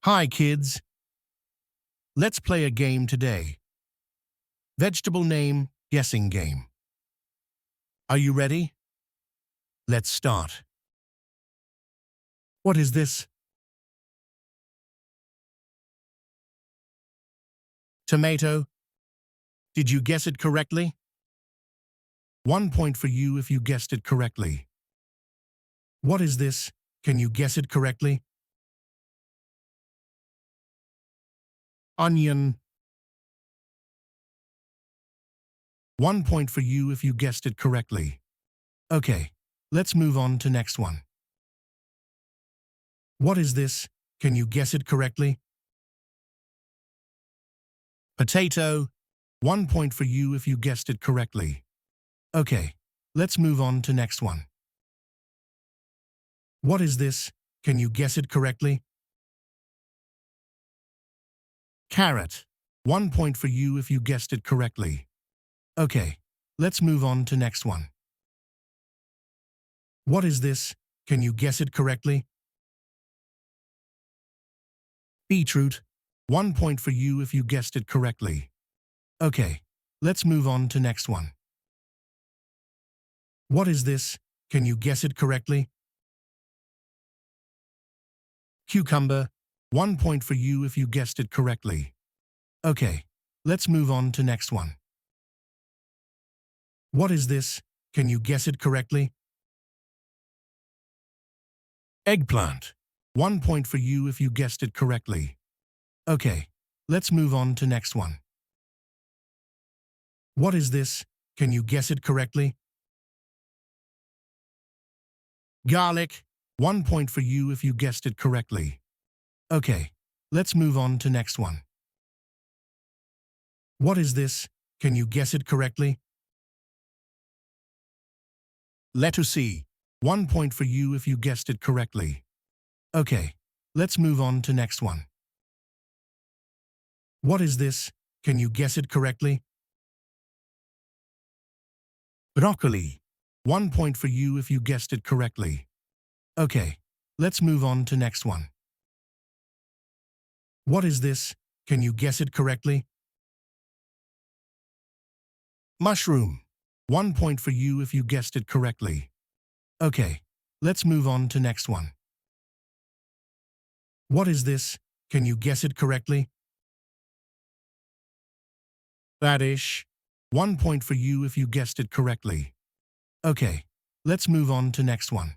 Hi, kids. Let's play a game today. Vegetable name guessing game. Are you ready? Let's start. What is this? Tomato. Did you guess it correctly? 1 point for you if you guessed it correctly. What is this? Can you guess it correctly? Onion. 1 point for you if you guessed it correctly. Okay, let's move on to next one. What is this? Can you guess it correctly? Potato. 1 point for you if you guessed it correctly. Okay, let's move on to next one. What is this? Can you guess it correctly? Carrot. 1 point for you if you guessed it correctly. Okay, let's move on to next one. What is this? Can you guess it correctly? Beetroot. 1 point for you if you guessed it correctly. Okay, let's move on to next one. What is this? Can you guess it correctly? Cucumber. 1 point for you if you guessed it correctly. Okay, let's move on to next one. What is this? Can you guess it correctly? Eggplant. 1 point for you if you guessed it correctly. Okay, let's move on to next one. What is this? Can you guess it correctly? Garlic. 1 point for you if you guessed it correctly. Okay, let's move on to next one. What is this? Can you guess it correctly? Lettuce. 1 point for you if you guessed it correctly. Okay, let's move on to next one. What is this? Can you guess it correctly? Broccoli. 1 point for you if you guessed it correctly. Okay, let's move on to next one. What is this? Can you guess it correctly? Mushroom. 1 point for you if you guessed it correctly. Okay, let's move on to next one. What is this? Can you guess it correctly? Radish. 1 point for you if you guessed it correctly. Okay, let's move on to next one.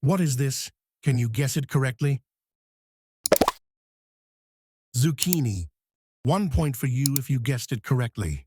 What is this? Can you guess it correctly? Zucchini. 1 point for you if you guessed it correctly.